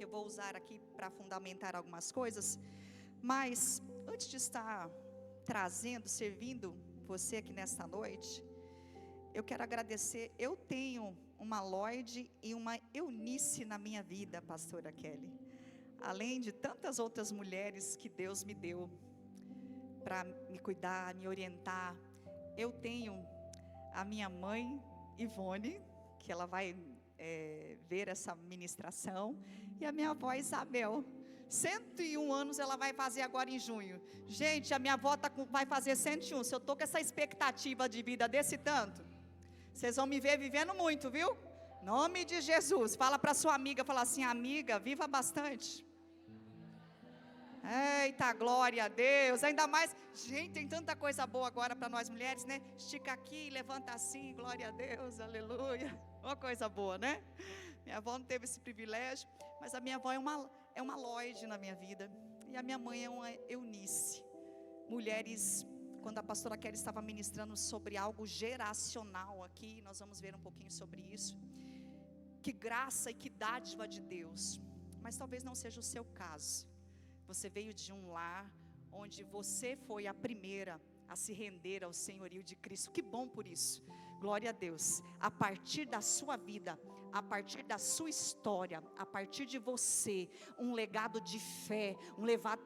que eu vou usar aqui para fundamentar algumas coisas. Mas, antes de estar trazendo, servindo você aqui nesta noite, eu quero agradecer. Eu tenho uma Lloyd e uma Eunice na minha vida, pastora Kelly. Além de tantas outras mulheres que Deus me deu para me cuidar, me orientar. Eu tenho a minha mãe, Ivone, que ela vai ver essa ministração, e a minha avó Isabel, 101 anos ela vai fazer agora em junho. Gente, a minha avó vai fazer 101, se eu estou com essa expectativa de vida desse tanto, vocês vão me ver vivendo muito, viu? Nome de Jesus. Fala para sua amiga, fala assim: amiga, viva bastante. Eita, glória a Deus. Ainda mais, gente, tem tanta coisa boa agora para nós mulheres, né? Estica aqui, levanta assim, glória a Deus, aleluia. Uma coisa boa, né? Minha avó não teve esse privilégio, mas a minha avó é uma Lloyd na minha vida, e a minha mãe é uma Eunice. Mulheres, quando a pastora Kelly estava ministrando sobre algo geracional aqui, nós vamos ver um pouquinho sobre isso. Que graça e que dádiva de Deus. Mas talvez não seja o seu caso. Você veio de um lar onde você foi a primeira a se render ao senhorio de Cristo. Que bom por isso. Glória a Deus. A partir da sua vida, a partir da sua história, a partir de você, um legado de fé,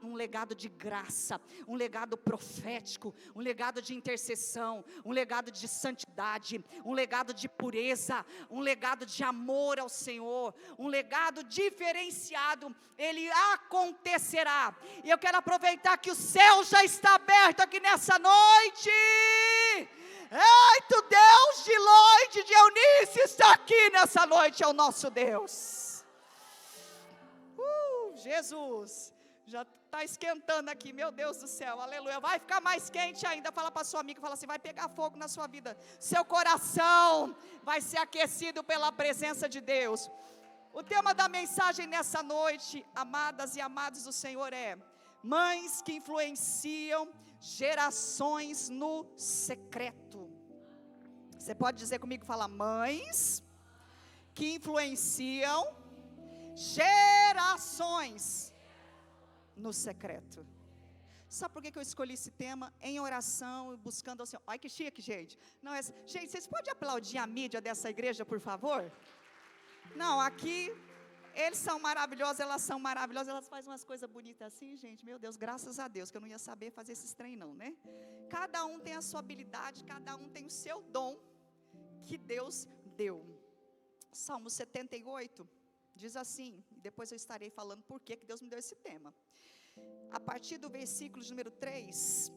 um legado de graça, um legado profético, um legado de intercessão, um legado de santidade, um legado de pureza, um legado de amor ao Senhor, um legado diferenciado, ele acontecerá. E eu quero aproveitar que o céu já está aberto aqui nessa noite. Eita, o Deus de Lloyd, de Eunice está aqui nessa noite, é o nosso Deus. Jesus, já está esquentando aqui, meu Deus do céu, aleluia. Vai ficar mais quente ainda. Fala para sua amiga, fala assim: vai pegar fogo na sua vida, seu coração vai ser aquecido pela presença de Deus. O tema da mensagem nessa noite, amadas e amados do Senhor, é: mães que influenciam gerações no secreto. Você pode dizer comigo, fala: mães que influenciam gerações no secreto. Sabe por que eu escolhi esse tema? Em oração, buscando ao Senhor. Ai, que chique, gente. Não, gente, vocês podem aplaudir a mídia dessa igreja, por favor? Não, aqui eles são maravilhosos, elas são maravilhosas, elas fazem umas coisas bonitas assim, gente, meu Deus, graças a Deus, que eu não ia saber fazer esses trem não, né? Cada um tem a sua habilidade, cada um tem o seu dom, que Deus deu. Salmo 78, diz assim, e depois eu estarei falando por que Deus me deu esse tema. A partir do versículo de número 3,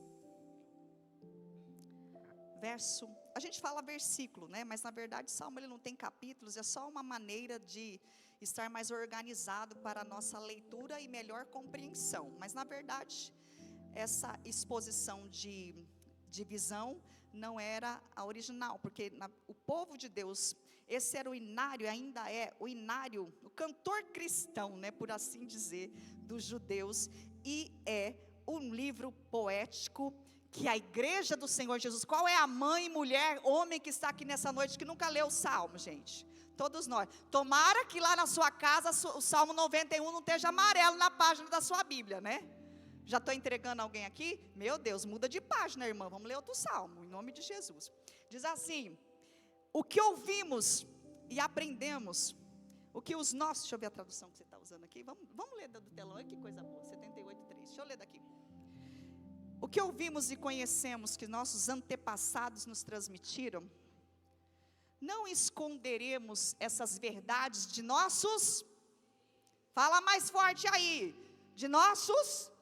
a gente fala versículo, né? Mas na verdade Salmo ele não tem capítulos, é só uma maneira de estar mais organizado para a nossa leitura e melhor compreensão. Mas na verdade, essa exposição de visão não era a original, porque o povo de Deus, esse era o inário, ainda é o inário, o cantor cristão, né, por assim dizer, dos judeus, e é um livro poético que a igreja do Senhor Jesus, qual é a mãe, mulher, homem que está aqui nessa noite que nunca leu o Salmo, gente? Todos nós. Tomara que lá na sua casa o Salmo 91 não esteja amarelo na página da sua Bíblia, né? Já estou entregando alguém aqui? Meu Deus, muda de página, irmã, vamos ler outro Salmo, em nome de Jesus. Diz assim: o que ouvimos e aprendemos, o que os nossos, deixa eu ver a tradução que você está usando aqui, vamos ler do telão, olha que coisa boa, 78:3, deixa eu ler daqui. O que ouvimos e conhecemos que nossos antepassados nos transmitiram, não esconderemos essas verdades de nossos, fala mais forte aí, de nossos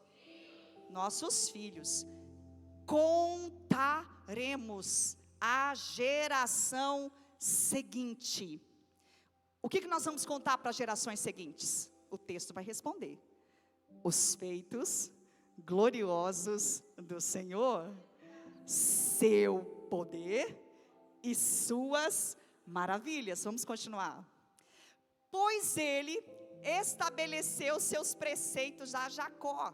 filhos, contaremos à geração seguinte. O que nós vamos contar para as gerações seguintes? O texto vai responder: os feitos gloriosos do Senhor, seu poder e suas maravilhas. Vamos continuar. Pois ele estabeleceu seus preceitos a Jacó,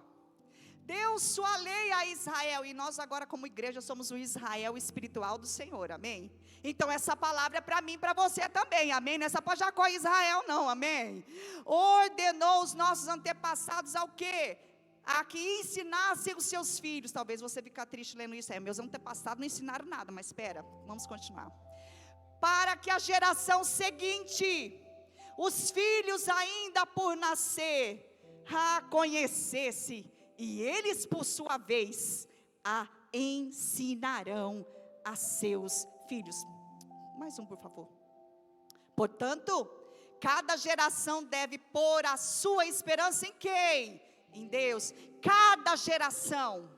deu sua lei a Israel, e nós agora como igreja somos o Israel espiritual do Senhor, amém? Então essa palavra é para mim e para você também, amém? Não é só para Jacó e Israel não, amém? Ordenou os nossos antepassados ao quê? A que ensinassem os seus filhos. Talvez você fique triste lendo isso, meus antepassados não ensinaram nada, mas espera, vamos continuar. Para que a geração seguinte, os filhos ainda por nascer, a conhecesse, e eles por sua vez a ensinarão a seus filhos. Mais um, por favor. Portanto, cada geração deve pôr a sua esperança em quem? Em Deus. Cada geração.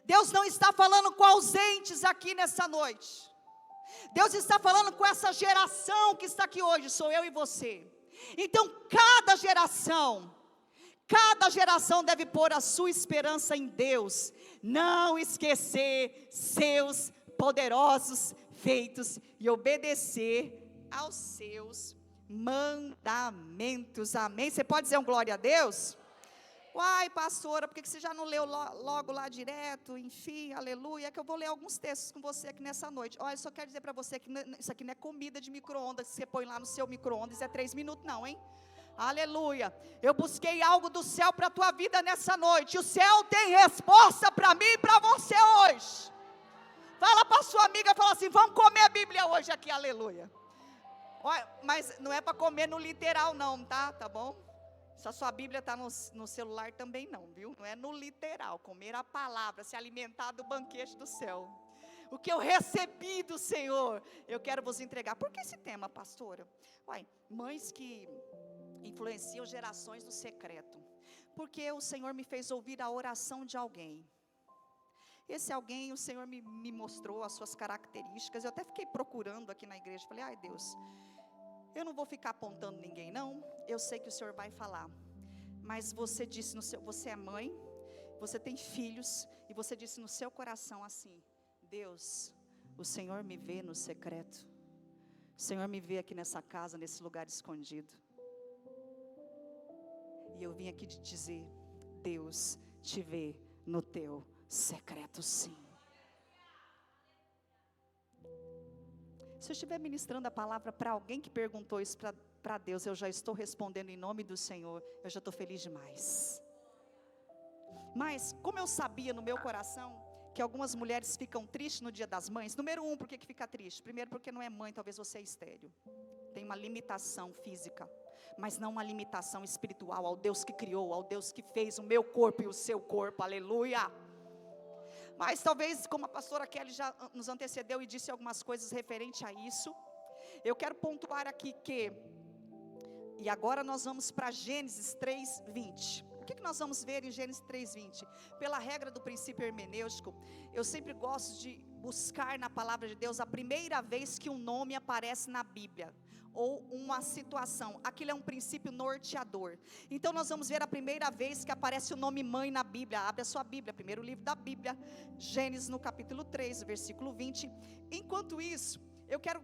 Deus não está falando com ausentes aqui nessa noite. Deus está falando com essa geração que está aqui hoje, sou eu e você. Então cada geração deve pôr a sua esperança em Deus, não esquecer seus poderosos feitos e obedecer aos seus mandamentos, amém? Você pode dizer um glória a Deus? Uai, pastora, por que você já não leu logo lá direto? Enfim, aleluia. É que eu vou ler alguns textos com você aqui nessa noite. Olha, eu só quero dizer para você que isso aqui não é comida de micro-ondas, que você põe lá no seu micro-ondas, é 3 minutos não, hein? Aleluia. Eu busquei algo do céu para a tua vida nessa noite. O céu tem resposta para mim e para você hoje. Fala para sua amiga, fala assim, vamos comer a Bíblia hoje aqui, aleluia. Olha, mas não é para comer no literal não, tá bom? Se a sua Bíblia está no celular também não, viu? Não é no literal, comer a palavra, se alimentar do banquete do céu. O que eu recebi do Senhor, eu quero vos entregar. Por que esse tema, pastora? Uai, mães que influenciam gerações no secreto. Porque o Senhor me fez ouvir a oração de alguém. Esse alguém, o Senhor me mostrou as suas características. Eu até fiquei procurando aqui na igreja. Falei, ai Deus, eu não vou ficar apontando ninguém não. Eu sei que o Senhor vai falar. Mas você disse, você é mãe, você tem filhos, e você disse no seu coração assim, Deus, o Senhor me vê no secreto. O Senhor me vê aqui nessa casa, nesse lugar escondido. E eu vim aqui te dizer, Deus te vê no teu secreto sim. Se eu estiver ministrando a palavra para alguém que perguntou isso para Deus, eu já estou respondendo em nome do Senhor, eu já estou feliz demais. Mas, como eu sabia no meu coração, que algumas mulheres ficam tristes no dia das mães, número 1, por que fica triste? Primeiro, porque não é mãe, talvez você é estéril, tem uma limitação física, mas não uma limitação espiritual, ao Deus que criou, ao Deus que fez o meu corpo e o seu corpo, aleluia. Mas talvez, como a pastora Kelly já nos antecedeu e disse algumas coisas referente a isso, eu quero pontuar aqui que, e agora nós vamos para Gênesis 3:20. O que nós vamos ver em Gênesis 3:20? Pela regra do princípio hermenêutico, eu sempre gosto de buscar na palavra de Deus a primeira vez que um nome aparece na Bíblia, ou uma situação, aquilo é um princípio norteador. Então nós vamos ver a primeira vez que aparece o nome mãe na Bíblia. Abre a sua Bíblia, primeiro livro da Bíblia, Gênesis no capítulo 3, versículo 20. Enquanto isso, eu quero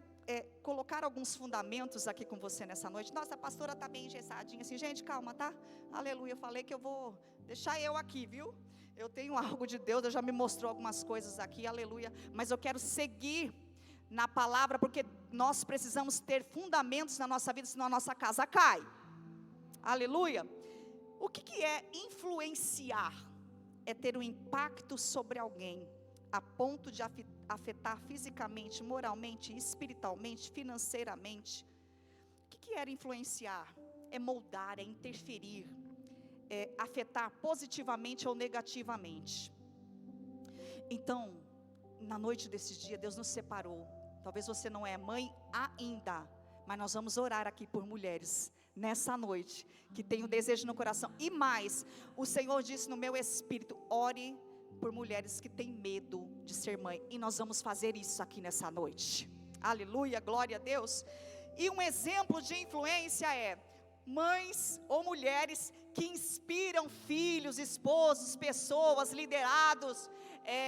colocar alguns fundamentos aqui com você nessa noite. Nossa, a pastora está bem engessadinha assim, gente, calma, tá? Aleluia, eu falei que eu vou deixar eu aqui, viu? Eu tenho algo de Deus, Deus já me mostrou algumas coisas aqui, aleluia, mas eu quero seguir na palavra, porque nós precisamos ter fundamentos na nossa vida, senão a nossa casa cai, aleluia. O que é influenciar? É ter um impacto sobre alguém, a ponto de afetar fisicamente, moralmente, espiritualmente, financeiramente. O que é influenciar? É moldar, é interferir, é afetar positivamente ou negativamente. Então, na noite desse dia, Deus nos separou. Talvez você não é mãe ainda, mas nós vamos orar aqui por mulheres nessa noite, que tem um desejo no coração. E mais, o Senhor disse no meu espírito, ore por mulheres que têm medo de ser mãe. E nós vamos fazer isso aqui nessa noite. Aleluia, glória a Deus. E um exemplo de influência é mães ou mulheres que inspiram filhos, esposos, pessoas, liderados,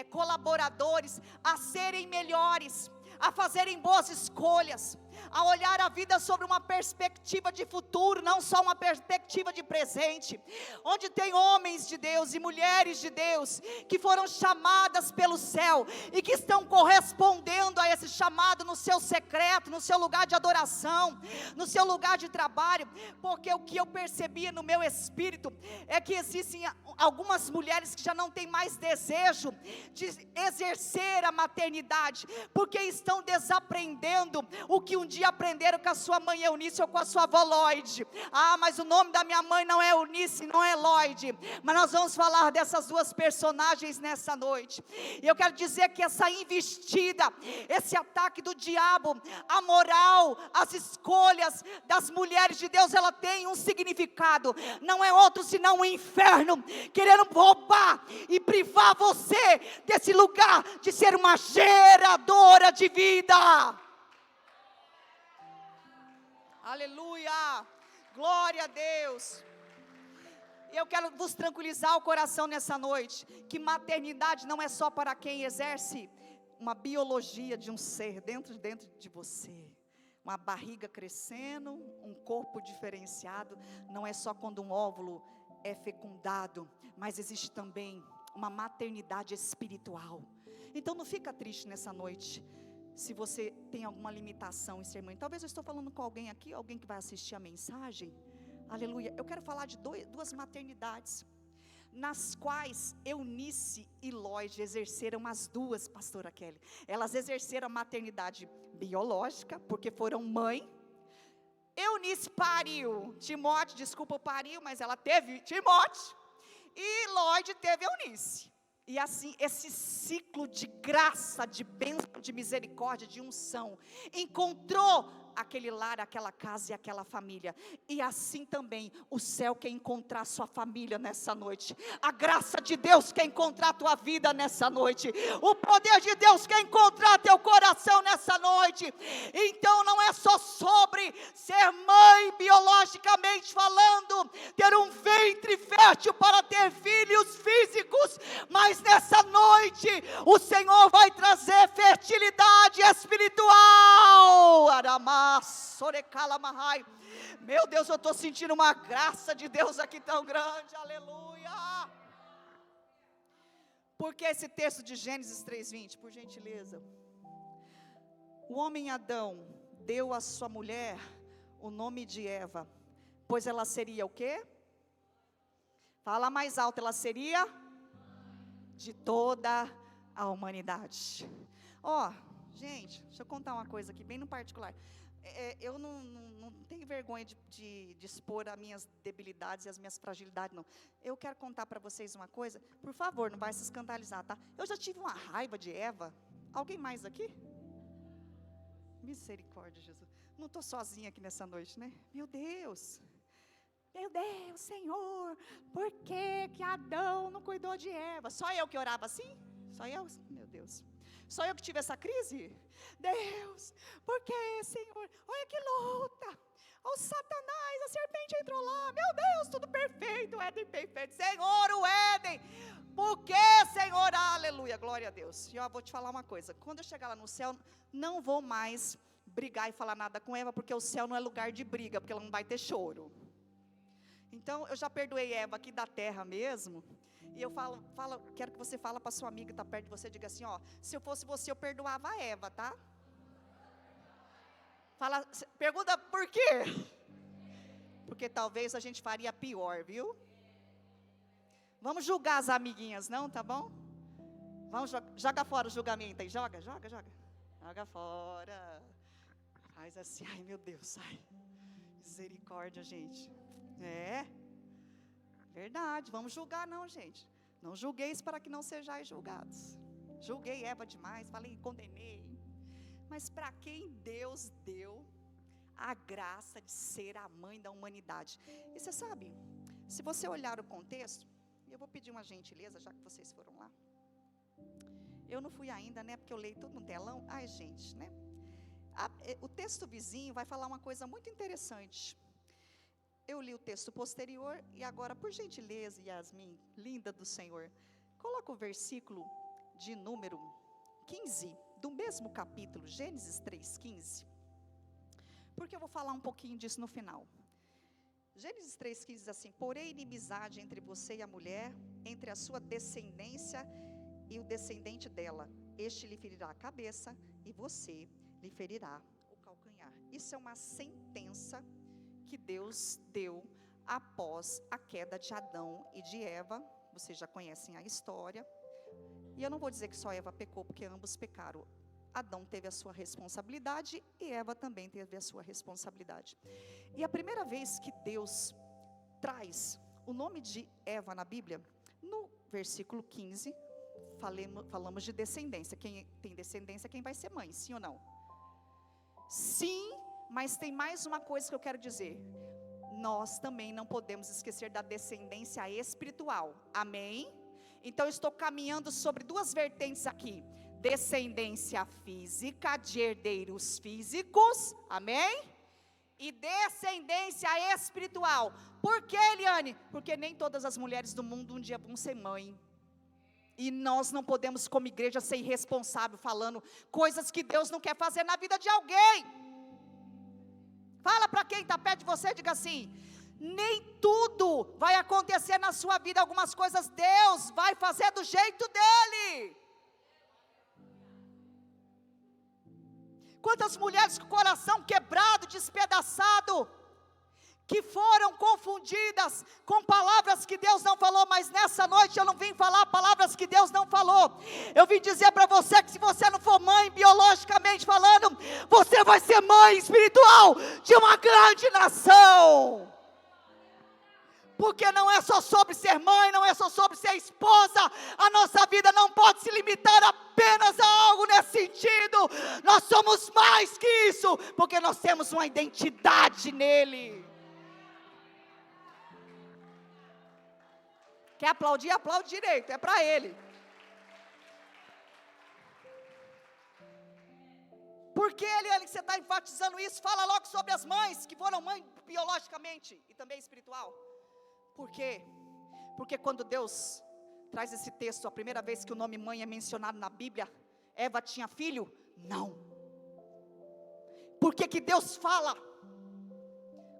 colaboradores a serem melhores, a fazerem boas escolhas, a olhar a vida sobre uma perspectiva de futuro, não só uma perspectiva de presente, onde tem homens de Deus e mulheres de Deus, que foram chamadas pelo céu, e que estão correspondendo a esse chamado no seu secreto, no seu lugar de adoração, no seu lugar de trabalho, porque o que eu percebia no meu espírito, é que existem algumas mulheres que já não têm mais desejo de exercer a maternidade, porque estão desaprendendo o que um dia aprenderam com a sua mãe Eunice ou com a sua avó Lloyd. Mas o nome da minha mãe não é Eunice, não é Lloyd, mas nós vamos falar dessas duas personagens nessa noite. E eu quero dizer que essa investida, esse ataque do diabo, a moral, as escolhas das mulheres de Deus, ela tem um significado, não é outro senão o inferno, querendo roubar e privar você desse lugar de ser uma geradora de vida. Aleluia, glória a Deus. Eu quero vos tranquilizar o coração nessa noite, que maternidade não é só para quem exerce uma biologia de um ser dentro de você, uma barriga crescendo, um corpo diferenciado, não é só quando um óvulo é fecundado, mas existe também uma maternidade espiritual. Então não fica triste nessa noite, se você tem alguma limitação em ser mãe. Talvez eu estou falando com alguém aqui, alguém que vai assistir a mensagem, aleluia. Eu quero falar de duas maternidades, nas quais Eunice e Lloyd exerceram as duas, pastora Kelly. Elas exerceram a maternidade biológica, porque foram mãe. Eunice pariu Timóteo, desculpa o pariu, mas ela teve Timóteo, e Lloyd teve Eunice. E assim, esse ciclo de graça, de bênção, de misericórdia, de unção, encontrou aquele lar, aquela casa e aquela família. E assim também o céu quer encontrar sua família nessa noite. A graça de Deus quer encontrar a tua vida nessa noite. O poder de Deus quer encontrar teu coração nessa noite. Então não é só sobre ser mãe biologicamente falando, ter um ventre fértil para ter filhos físicos, mas nessa noite o Senhor vai trazer fertilidade espiritual. Meu Deus, eu estou sentindo uma graça de Deus aqui tão grande, aleluia. Porque esse texto de Gênesis 3:20, por gentileza. O homem Adão deu à sua mulher o nome de Eva, pois ela seria o quê? Fala mais alto, ela seria de toda a humanidade. Gente, deixa eu contar uma coisa aqui, bem no particular. Eu não tenho vergonha de expor as minhas debilidades e as minhas fragilidades, não. Eu quero contar para vocês uma coisa, por favor, não vai se escandalizar, tá? Eu já tive uma raiva de Eva. Alguém mais aqui? Misericórdia, Jesus. Não estou sozinha aqui nessa noite, né? Meu Deus, Senhor, por que Adão não cuidou de Eva? Só eu que orava assim? Só eu? Meu Deus. Só eu que tive essa crise? Deus, por que, Senhor? Olha que luta. O Satanás, a serpente entrou lá. Meu Deus, tudo perfeito, o Éden perfeito. Senhor, o Éden. Por que, Senhor? Aleluia, glória a Deus. E eu vou te falar uma coisa. Quando eu chegar lá no céu, não vou mais brigar e falar nada com Eva, porque o céu não é lugar de briga, porque ela não vai ter choro. Então, eu já perdoei Eva aqui da terra mesmo. E eu quero que você fale para sua amiga que está perto de você, diga assim, se eu fosse você, eu perdoava a Eva, tá? Pergunta por quê? Porque talvez a gente faria pior, viu? Vamos julgar as amiguinhas, não, tá bom? Vamos, joga fora o julgamento aí, joga fora. Faz assim, ai meu Deus, misericórdia, gente. Verdade, vamos julgar não, gente. Não julgueis para que não sejais julgados. Julguei Eva demais, condenei. Mas para quem Deus deu a graça de ser a mãe da humanidade? E você sabe, se você olhar o contexto, eu vou pedir uma gentileza, já que vocês foram lá. Eu não fui ainda, né, porque eu leio tudo no telão. Ai, gente, né? O texto vizinho vai falar uma coisa muito interessante. Eu li o texto posterior e agora, por gentileza, Yasmin, linda do Senhor, coloca o versículo de número 15, do mesmo capítulo, Gênesis 3:15. Por que eu vou falar um pouquinho disso no final? Gênesis 3,15 diz assim: porém inimizade entre você e a mulher, entre a sua descendência e o descendente dela. Este lhe ferirá a cabeça e você lhe ferirá o calcanhar. Isso é uma sentença que Deus deu após a queda de Adão e de Eva. Vocês já conhecem a história. E eu não vou dizer que só Eva pecou, porque ambos pecaram. Adão teve a sua responsabilidade e Eva também teve a sua responsabilidade. E a primeira vez que Deus traz o nome de Eva na Bíblia, no versículo 15, falamos de descendência. Quem tem descendência, quem vai ser mãe, sim ou não? Sim, mas tem mais uma coisa que eu quero dizer. Nós também não podemos esquecer da descendência espiritual. Amém? Então eu estou caminhando sobre duas vertentes aqui: descendência física, de herdeiros físicos, amém? E descendência espiritual. Por que, Eliane? Porque nem todas as mulheres do mundo um dia vão ser mãe. E nós não podemos, como igreja, ser irresponsável falando coisas que Deus não quer fazer na vida de alguém. Fala para quem está perto de você, diga assim: nem tudo vai acontecer na sua vida, algumas coisas Deus vai fazer do jeito dele. Quantas mulheres com o coração quebrado, despedaçado, que foram confundidas com palavras que Deus não falou. Mas nessa noite eu não vim falar palavras que Deus não falou. Eu vim dizer para você que se você não for mãe biologicamente falando, você vai ser mãe espiritual de uma grande nação. Porque não é só sobre ser mãe, não é só sobre ser esposa. A nossa vida não pode se limitar apenas a algo nesse sentido. Nós somos mais que isso, porque nós temos uma identidade nele. Quer aplaudir? Aplaude direito, é para ele. Por que, Eliane, que você está enfatizando isso? Fala logo sobre as mães que foram mães biologicamente e também espiritual. Por quê? Porque quando Deus traz esse texto, a primeira vez que o nome mãe é mencionado na Bíblia, Eva tinha filho? Não. Por que que Deus fala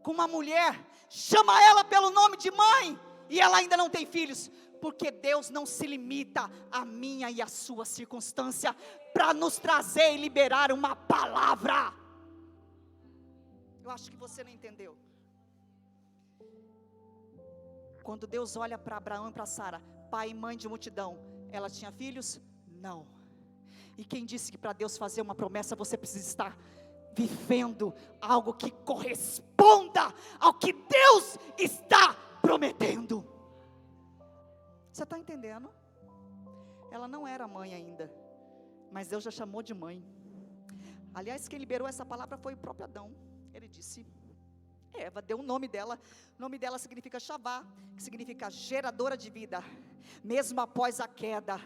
com uma mulher, chama ela pelo nome de mãe, e ela ainda não tem filhos? Porque Deus não se limita à minha e à sua circunstância, para nos trazer e liberar uma palavra. Eu acho que você não entendeu. Quando Deus olha para Abraão e para Sara, pai e mãe de multidão, ela tinha filhos? Não. E quem disse que para Deus fazer uma promessa, você precisa estar vivendo algo que corresponda ao que Deus está prometendo? Você está entendendo? Ela não era mãe ainda, mas Deus já chamou de mãe. Aliás, quem liberou essa palavra foi o próprio Adão. Ele disse: Eva deu o nome dela significa Shavá, que significa geradora de vida. Mesmo após a queda,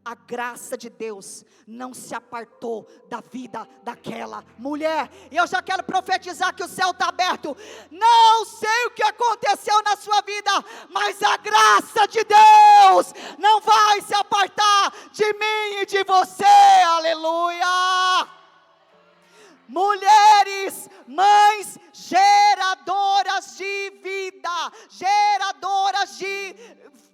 a graça de Deus não se apartou da vida daquela mulher. E eu já quero profetizar que o céu está aberto. Não sei o que aconteceu na sua vida, mas a graça de Deus não vai se apartar de mim e de você. Aleluia! Mulheres, mães, geradoras de vida, geradoras de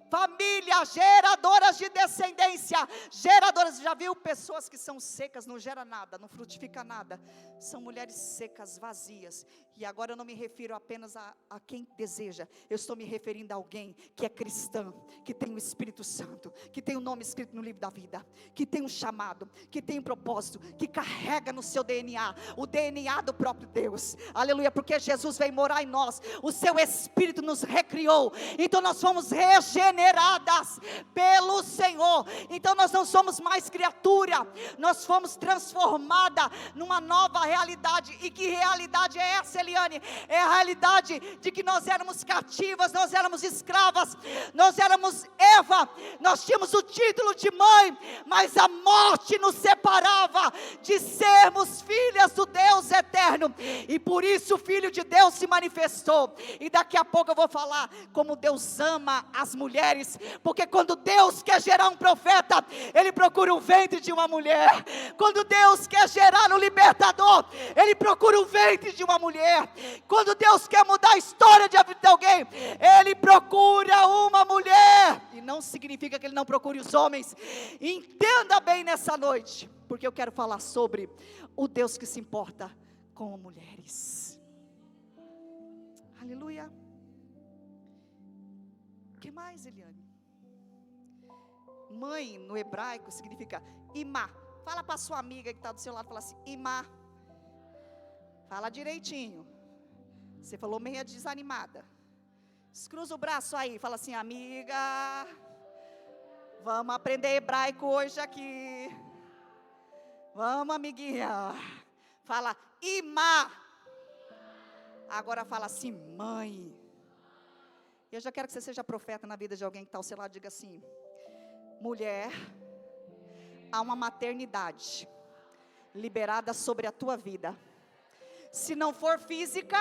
família, geradoras de descendência, geradoras. Já viu pessoas que são secas, não gera nada, não frutifica nada? São mulheres secas, vazias. E agora eu não me refiro apenas a quem deseja, eu estou me referindo a alguém que é cristã, que tem o Espírito Santo, que tem o nome escrito no livro da vida, que tem um chamado, que tem um propósito, que carrega no seu DNA, o DNA do próprio Deus. Aleluia, porque Jesus veio morar em nós, o seu Espírito nos recriou, então nós fomos regeneradas pelo Senhor. Então nós não somos mais criatura, nós fomos transformadas numa nova realidade. E que realidade é essa, Eliane? É a realidade de que nós éramos cativas, nós éramos escravas, nós éramos Eva, nós tínhamos o título de mãe, mas a morte nos separava de sermos filhas do Deus eterno, e por isso o Filho de Deus se manifestou. E daqui a pouco eu vou falar como Deus ama as mulheres, porque quando Deus quer gerar um profeta, Ele procura o ventre de uma mulher. Quando Deus quer gerar um libertador, Ele procura o ventre de uma mulher. Quando Deus quer mudar a história de vida de alguém, Ele procura uma mulher. E não significa que Ele não procure os homens. Entenda bem nessa noite, porque eu quero falar sobre o Deus que se importa com mulheres. Aleluia. O que mais, Eliane? Mãe no hebraico significa imá. Fala para sua amiga que está do seu lado, fala assim, imá. Fala direitinho. Você falou meia desanimada. Cruza o braço aí, fala assim, amiga, vamos aprender hebraico hoje aqui. Vamos, amiguinha. Fala imá. Agora fala assim, mãe. Eu já quero que você seja profeta na vida de alguém que está ao seu lado. Diga assim, mulher, há uma maternidade liberada sobre a tua vida. Se não for física,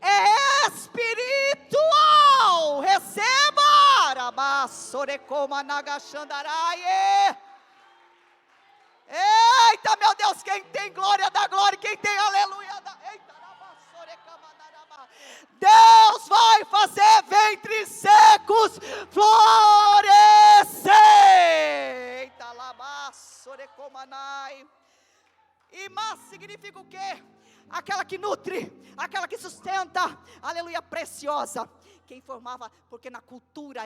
é espiritual. Receba! Eita, meu Deus, quem tem glória dá glória, quem tem aleluia dá. Eita, Deus vai fazer ventres secos florescer. Eita, labassorecomanai. Imá significa o quê? Aquela que nutre, aquela que sustenta, aleluia, preciosa. Quem formava, porque na cultura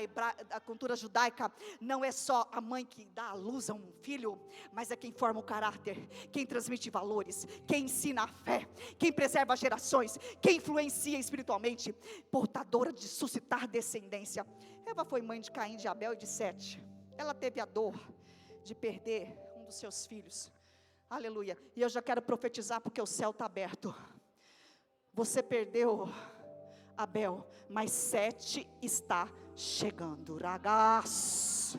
a cultura judaica, não é só a mãe que dá à luz a um filho, mas é quem forma o caráter, quem transmite valores, quem ensina a fé, quem preserva gerações, quem influencia espiritualmente, portadora de suscitar descendência. Eva foi mãe de Caim, de Abel e de Sete. Ela teve a dor de perder um dos seus filhos. Aleluia. E eu já quero profetizar, porque o céu está aberto. Você perdeu Abel, mas Sete está chegando. Ragas,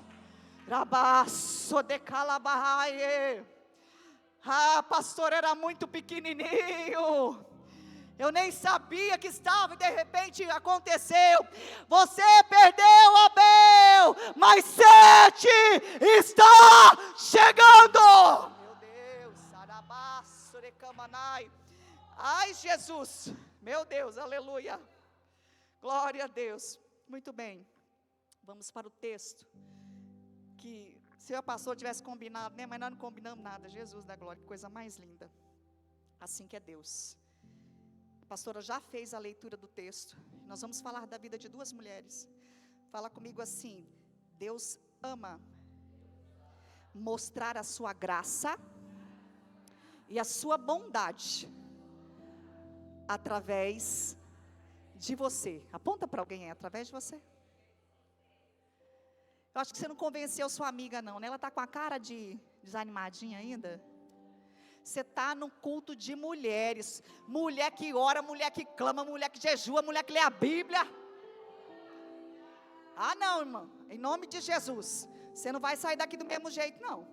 rabaço de calabahaie. Ah, pastor, era muito pequenininho. Eu nem sabia que estava e de repente aconteceu. Você perdeu Abel, mas Sete está chegando. Meu Deus, arabaço de camanai. Ai, Jesus, meu Deus, aleluia. Glória a Deus. Muito bem, vamos para o texto. Que se o pastor tivesse combinado, né? Mas nós não combinamos nada. Jesus da glória, que coisa mais linda. Assim que é Deus. A pastora já fez a leitura do texto. Nós vamos falar da vida de duas mulheres. Fala comigo assim: Deus ama mostrar a sua graça e a sua bondade através de você. Aponta para alguém aí, através de você. Eu acho que você não convenceu sua amiga não, né? Ela está com a cara de desanimadinha ainda. Você está no culto de mulheres. Mulher que ora, mulher que clama, mulher que jejua, mulher que lê a Bíblia. Ah não, irmã, em nome de Jesus, você não vai sair daqui do mesmo jeito não.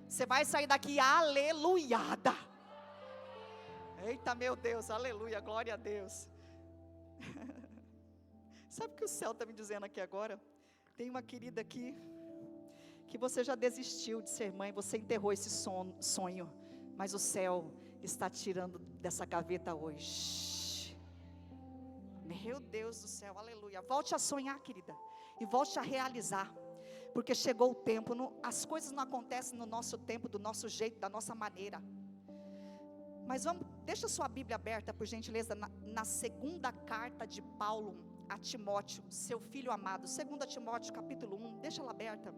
Você vai sair daqui aleluiada. Eita, meu Deus, aleluia, glória a Deus. Sabe o que o céu está me dizendo aqui agora? Tem uma querida aqui, que você já desistiu de ser mãe, você enterrou esse sonho, mas o céu está tirando dessa gaveta hoje. Meu Deus do céu, aleluia. Volte a sonhar, querida, e volte a realizar, porque chegou o tempo. As coisas não acontecem no nosso tempo, do nosso jeito, da nossa maneira. Mas vamos, deixa sua Bíblia aberta, por gentileza, na segunda carta de Paulo a Timóteo, seu filho amado. 2 Timóteo capítulo 1, deixa ela aberta.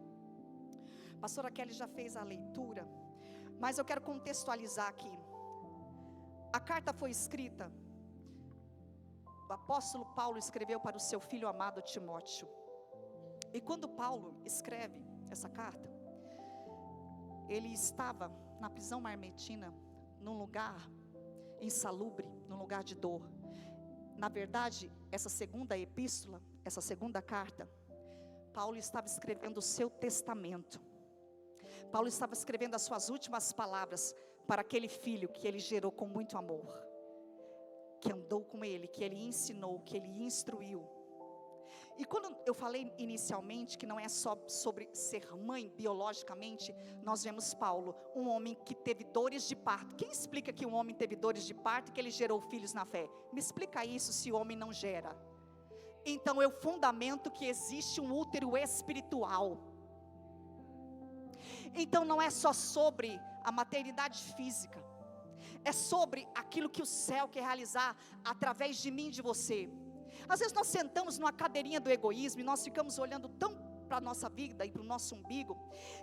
A pastora Kelly já fez a leitura, mas eu quero contextualizar aqui. A carta foi escrita, o apóstolo Paulo escreveu para o seu filho amado Timóteo. E quando Paulo escreve essa carta, ele estava na prisão mamertina, num lugar insalubre, num lugar de dor. Na verdade, essa segunda epístola, essa segunda carta, Paulo estava escrevendo o seu testamento. Paulo estava escrevendo as suas últimas palavras para aquele filho que ele gerou com muito amor, que andou com ele, que ele ensinou, que ele instruiu. E quando eu falei inicialmente que não é só sobre ser mãe biologicamente, nós vemos Paulo, um homem que teve dores de parto. Quem explica que um homem teve dores de parto e que ele gerou filhos na fé? Me explica isso se o homem não gera. Então eu fundamento que existe um útero espiritual. Então não é só sobre a maternidade física, é sobre aquilo que o céu quer realizar através de mim e de você. Às vezes nós sentamos numa cadeirinha do egoísmo e nós ficamos olhando tão para a nossa vida e para o nosso umbigo,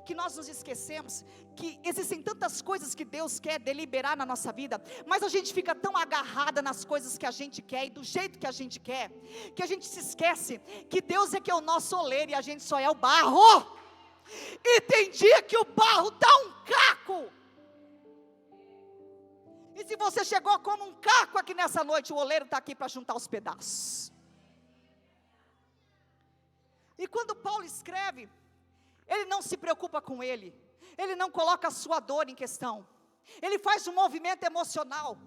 que nós nos esquecemos que existem tantas coisas que Deus quer deliberar na nossa vida, mas a gente fica tão agarrada nas coisas que a gente quer e do jeito que a gente quer, que a gente se esquece que Deus é que é o nosso oleiro e a gente só é o barro. E tem dia que o barro dá um caco. E se você chegou como um caco aqui nessa noite, o oleiro está aqui para juntar os pedaços. E quando Paulo escreve, ele não se preocupa com ele não coloca a sua dor em questão, ele faz um movimento emocional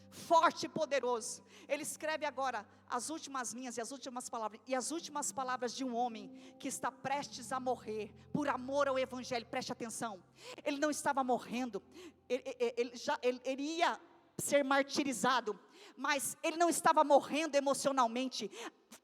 forte e poderoso. Ele escreve agora as últimas linhas e as últimas palavras de um homem que está prestes a morrer, por amor ao Evangelho. Preste atenção, ele não estava morrendo, ele ia ser martirizado, mas ele não estava morrendo emocionalmente.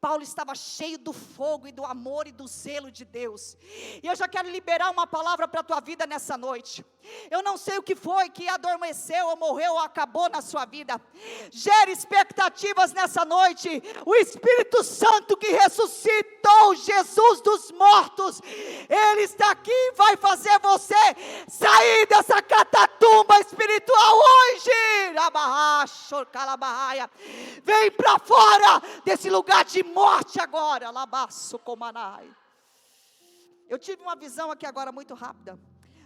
Paulo estava cheio do fogo e do amor e do zelo de Deus. E eu já quero liberar uma palavra para a tua vida nessa noite. Eu não sei o que foi que adormeceu ou morreu ou acabou na sua vida. Gere expectativas nessa noite. O Espírito Santo que ressuscitou Jesus dos mortos, Ele está aqui e vai fazer você sair dessa catatumba espiritual hoje. Vem para fora desse lugar de morte agora. Eu tive uma visão aqui agora muito rápida.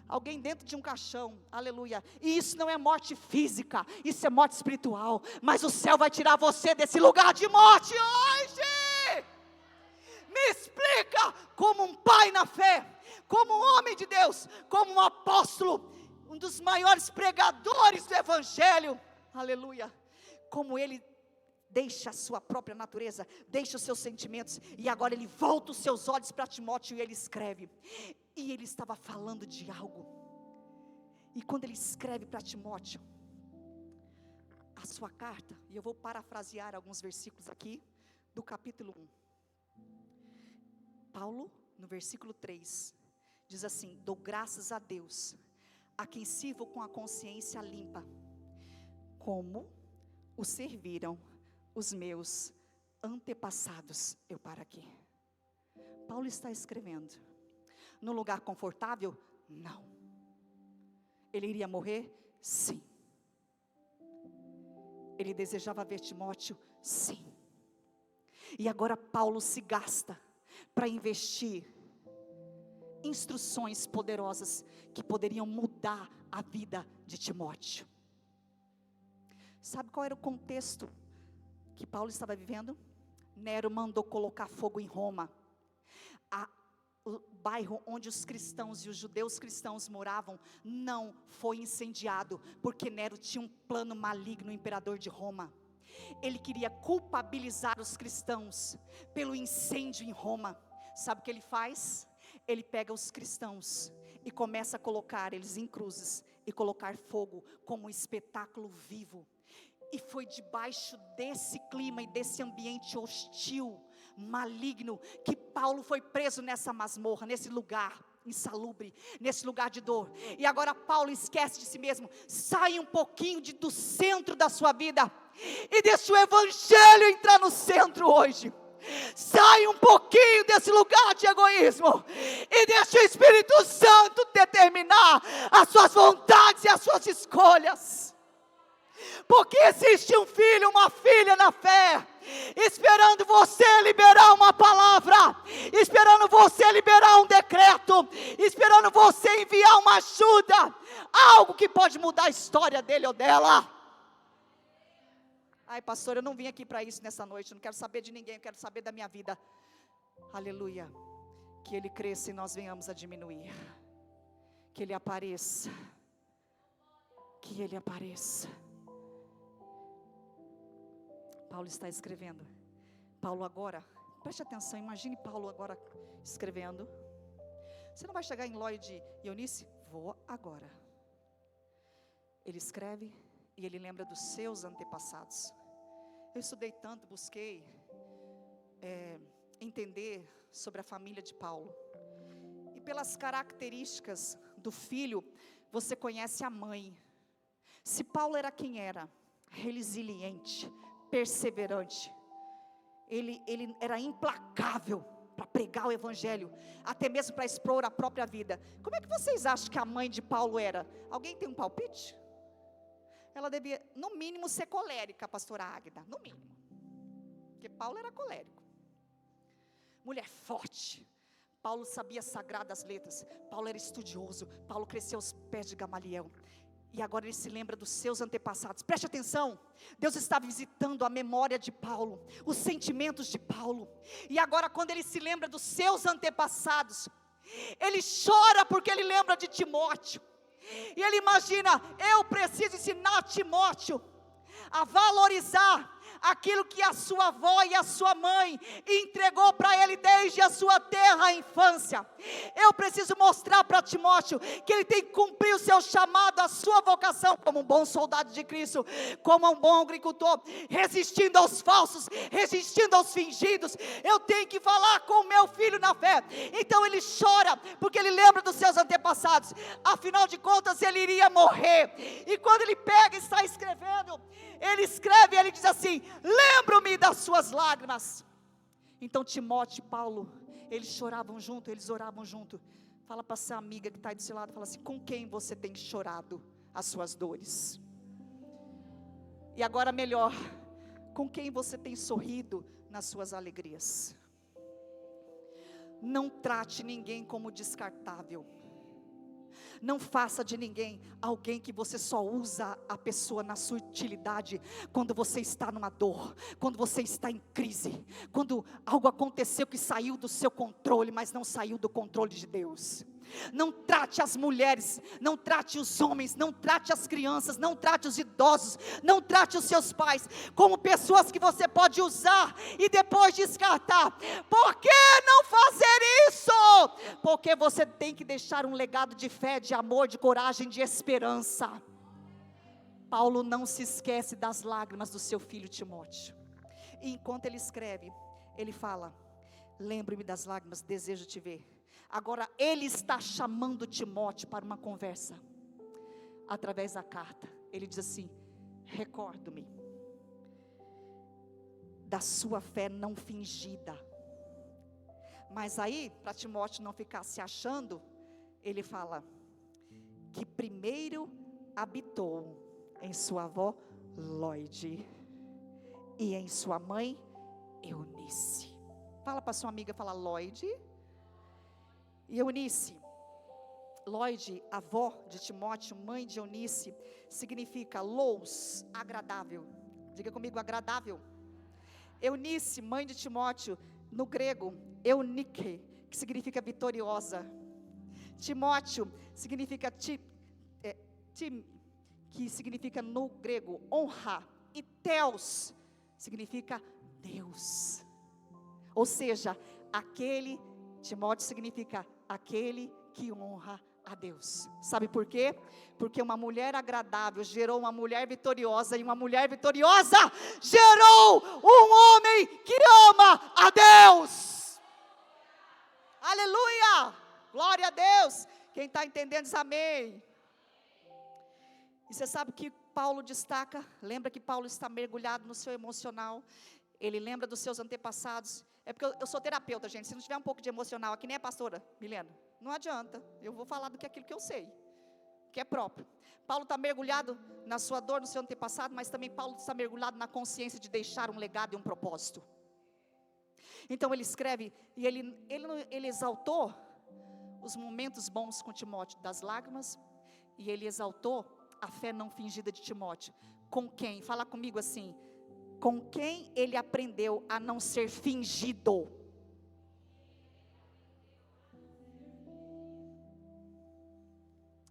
Alguém dentro de um caixão, aleluia. E isso não é morte física, isso é morte espiritual. Mas o céu vai tirar você desse lugar de morte hoje. Me explica, como um pai na fé, como um homem de Deus, como um apóstolo, um dos maiores pregadores do Evangelho, aleluia, como ele deixa a sua própria natureza, deixa os seus sentimentos, e agora ele volta os seus olhos para Timóteo e ele escreve. E ele estava falando de algo, e quando ele escreve para Timóteo a sua carta, e eu vou parafrasear alguns versículos aqui, do capítulo 1, Paulo, no versículo 3, diz assim: dou graças a Deus, a quem sirvo com a consciência limpa, como o serviram os meus antepassados. Eu paro aqui. Paulo está escrevendo no lugar confortável? Não. Ele iria morrer? Sim. Ele desejava ver Timóteo? Sim. E agora Paulo se gasta para investir instruções poderosas que poderiam mudar a vida de Timóteo. Sabe qual era o contexto que Paulo estava vivendo? Nero mandou colocar fogo em Roma. O bairro onde os cristãos e os judeus cristãos moravam não foi incendiado, porque Nero tinha um plano maligno, o imperador de Roma. Ele queria culpabilizar os cristãos pelo incêndio em Roma. Sabe o que ele faz? Ele pega os cristãos e começa a colocar eles em cruzes e colocar fogo como um espetáculo vivo. E foi debaixo desse clima e desse ambiente hostil, maligno, que Paulo foi preso nessa masmorra, nesse lugar insalubre, nesse lugar de dor. E agora Paulo esquece de si mesmo, sai um pouquinho do centro da sua vida e deixa o Evangelho entrar no centro hoje. Sai um pouquinho desse lugar de egoísmo e deixa o Espírito Santo determinar as suas vontades e as suas escolhas. Porque existe um filho, uma filha na fé, esperando você liberar uma palavra, esperando você liberar um decreto, esperando você enviar uma ajuda, algo que pode mudar a história dele ou dela. Ai, pastor, eu não vim aqui para isso nessa noite, eu não quero saber de ninguém, eu quero saber da minha vida. Aleluia. Que Ele cresça e nós venhamos a diminuir. Que Ele apareça. Que Ele apareça. Paulo está escrevendo. Paulo agora, preste atenção, imagine Paulo agora escrevendo. Você não vai chegar em Lloyd e Eunice? Vou agora. Ele escreve e ele lembra dos seus antepassados. Eu estudei tanto, busquei entender sobre a família de Paulo. E pelas características do filho, você conhece a mãe. Se Paulo era quem era, resiliente, perseverante, ele era implacável para pregar o evangelho, até mesmo para expor a própria vida. Como é que vocês acham que a mãe de Paulo era? Alguém tem um palpite? Ela devia, no mínimo, ser colérica, a pastora Águida, no mínimo, porque Paulo era colérico. Mulher forte. Paulo sabia sagradas letras. Paulo era estudioso. Paulo cresceu aos pés de Gamaliel. E agora ele se lembra dos seus antepassados. Preste atenção, Deus está visitando a memória de Paulo, os sentimentos de Paulo. E agora quando ele se lembra dos seus antepassados, ele chora porque ele lembra de Timóteo. E ele imagina, eu preciso ensinar Timóteo a valorizar aquilo que a sua avó e a sua mãe entregou para ele desde a sua tenra infância. Eu preciso mostrar para Timóteo que ele tem que cumprir o seu chamado, a sua vocação como um bom soldado de Cristo, como um bom agricultor, resistindo aos falsos, resistindo aos fingidos. Eu tenho que falar com o meu filho na fé. Então ele chora porque ele lembra dos seus antepassados. Afinal de contas ele iria morrer. E quando ele pega e está escrevendo, ele escreve e ele diz assim: lembro-me das suas lágrimas. Então Timóteo e Paulo, eles choravam junto, eles oravam junto. Fala para essa amiga que está aí do seu lado, fala assim: com quem você tem chorado as suas dores? E agora melhor, com quem você tem sorrido nas suas alegrias? Não trate ninguém como descartável. Não faça de ninguém alguém que você só usa a pessoa na sua utilidade, quando você está numa dor, quando você está em crise, quando algo aconteceu que saiu do seu controle, mas não saiu do controle de Deus. Não trate as mulheres, não trate os homens, não trate as crianças, não trate os idosos, não trate os seus pais como pessoas que você pode usar e depois descartar. Por que não fazer isso? Porque você tem que deixar um legado de fé, de amor, de coragem, de esperança. Paulo não se esquece das lágrimas do seu filho Timóteo. E enquanto ele escreve, ele fala: lembre-me das lágrimas, desejo te ver. Agora ele está chamando Timóteo para uma conversa. Através da carta, ele diz assim: recordo-me da sua fé não fingida. Mas aí, para Timóteo não ficar se achando, ele fala que primeiro habitou em sua avó Lloyd e em sua mãe Eunice. Fala para sua amiga, fala: Lloyd e Eunice. Lloyd, avó de Timóteo, mãe de Eunice, significa lous, agradável. Diga comigo, agradável. Eunice, mãe de Timóteo, no grego, Eunike, que significa vitoriosa. Timóteo significa que significa no grego honra. E Theos significa Deus. Ou seja, Timóteo significa aquele que honra a Deus. Sabe por quê? Porque uma mulher agradável gerou uma mulher vitoriosa, e uma mulher vitoriosa gerou um homem que ama a Deus. Aleluia! Glória a Deus. Quem está entendendo diz amém. E você sabe que Paulo destaca, lembra que Paulo está mergulhado no seu emocional, ele lembra dos seus antepassados. É porque eu sou terapeuta, gente. Se não tiver um pouco de emocional aqui, nem a pastora Milena, não adianta. Eu vou falar aquilo que eu sei, que é próprio. Paulo está mergulhado na sua dor, no seu antepassado, mas também Paulo está mergulhado na consciência de deixar um legado e um propósito. Então ele escreve, e ele exaltou os momentos bons com Timóteo, das lágrimas, e ele exaltou a fé não fingida de Timóteo. Com quem? Fala comigo assim: com quem ele aprendeu a não ser fingido?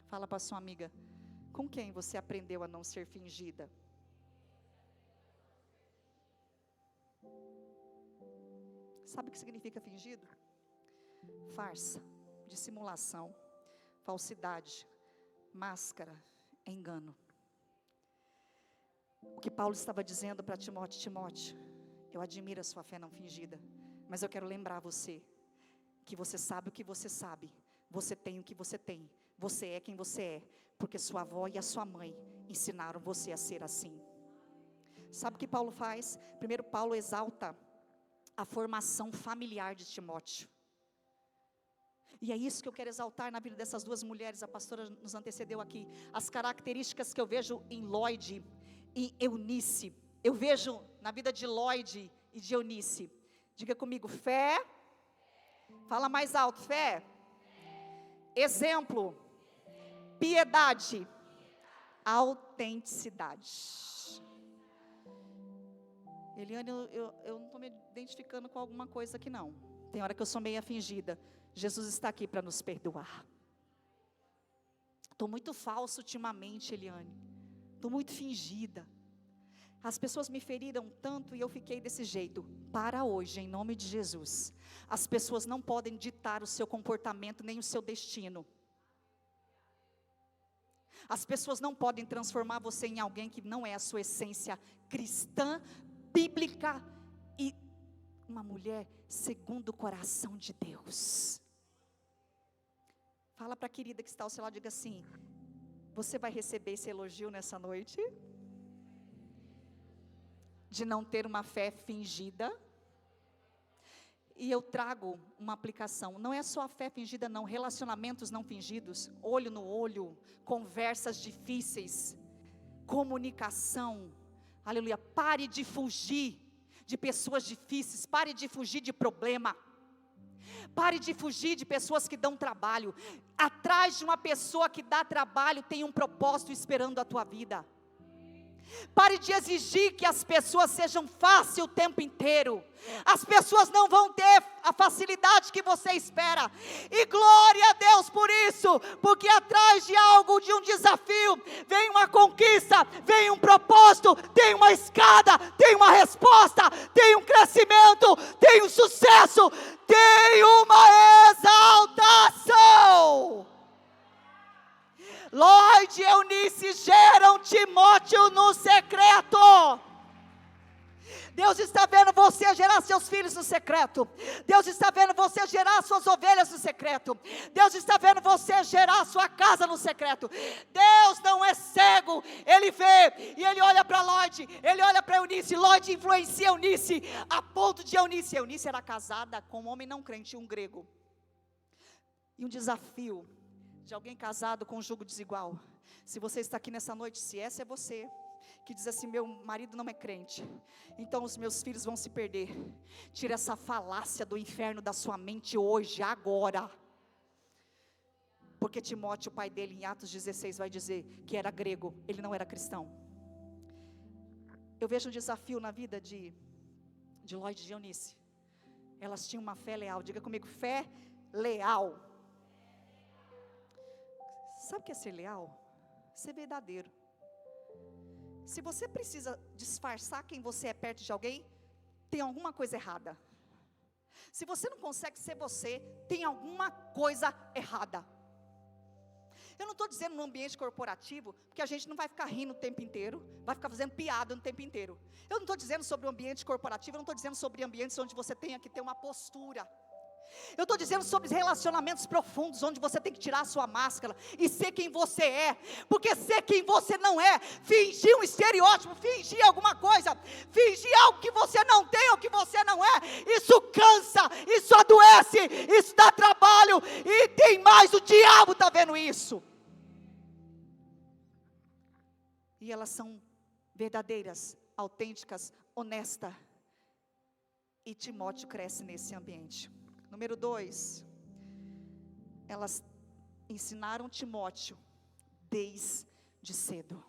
Fala para sua amiga, com quem você aprendeu a não ser fingida? Sabe o que significa fingido? Farsa, dissimulação, falsidade, máscara, engano. O que Paulo estava dizendo para Timóteo: Timóteo, eu admiro a sua fé não fingida, mas eu quero lembrar você, que você sabe o que você sabe, você tem o que você tem, você é quem você é, porque sua avó e a sua mãe ensinaram você a ser assim. Sabe o que Paulo faz? Primeiro, Paulo exalta a formação familiar de Timóteo. E é isso que eu quero exaltar na vida dessas duas mulheres. A pastora nos antecedeu aqui. As características que eu vejo em Lloyd e Eunice. Eu vejo na vida de Lloyd e de Eunice. Diga comigo, fé. Fala mais alto, fé. Exemplo. Piedade. Autenticidade. Eliane, eu não estou me identificando com alguma coisa aqui não. Tem hora que eu sou meio fingida. Jesus está aqui para nos perdoar. Estou muito falsa ultimamente, Eliane. Estou muito fingida. As pessoas me feriram tanto e eu fiquei desse jeito. Para hoje, em nome de Jesus. As pessoas não podem ditar o seu comportamento nem o seu destino. As pessoas não podem transformar você em alguém que não é a sua essência cristã, bíblica e uma mulher segundo o coração de Deus. Fala para a querida que está ao seu lado, diga assim: você vai receber esse elogio nessa noite? De não ter uma fé fingida. E eu trago uma aplicação, não é só a fé fingida não, relacionamentos não fingidos, olho no olho, conversas difíceis, comunicação, aleluia. Pare de fugir de pessoas difíceis, pare de fugir de problema, pare de fugir de pessoas que dão trabalho. Atrás de uma pessoa que dá trabalho tem um propósito esperando a tua vida. Pare de exigir que as pessoas sejam fáceis o tempo inteiro. As pessoas não vão ter a facilidade que você espera. E glória a Deus por isso, porque atrás de algo, de um desafio, vem uma conquista, vem um propósito, tem uma escada, tem uma resposta, tem um crescimento, tem um sucesso, tem uma exaltação. Lloyd e Eunice geram Timóteo no secreto. Deus está vendo você gerar seus filhos no secreto. Deus está vendo você gerar suas ovelhas no secreto. Deus está vendo você gerar sua casa no secreto. Deus não é cego, Ele vê. E Ele olha para Lloyd, Ele olha para Eunice. Lloyd influencia Eunice a ponto de Eunice era casada com um homem não crente, um grego. E um desafio de alguém casado com um jugo desigual. Se você está aqui nessa noite, se essa é você, que diz assim: meu marido não é crente, então os meus filhos vão se perder. Tira essa falácia do inferno da sua mente hoje, agora. Porque Timóteo, o pai dele, em Atos 16, vai dizer que era grego, ele não era cristão. Eu vejo um desafio na vida de Lloyd e de Eunice. Elas tinham uma fé leal. Diga comigo, fé leal. Sabe o que é ser leal? Ser verdadeiro. Se você precisa disfarçar quem você é perto de alguém, tem alguma coisa errada. Se você não consegue ser você, tem alguma coisa errada. Eu não estou dizendo no ambiente corporativo, porque a gente não vai ficar rindo o tempo inteiro, vai ficar fazendo piada o tempo inteiro. Eu não estou dizendo sobre o ambiente corporativo, eu não estou dizendo sobre ambientes onde você tenha que ter uma postura. Eu estou dizendo sobre relacionamentos profundos, onde você tem que tirar a sua máscara e ser quem você é. Porque ser quem você não é, fingir um estereótipo, fingir alguma coisa, fingir algo que você não tem ou que você não é, isso cansa, isso adoece, isso dá trabalho. E tem mais, o diabo está vendo isso. E elas são verdadeiras, autênticas, honestas. E Timóteo cresce nesse ambiente. Número 2, elas ensinaram Timóteo desde cedo.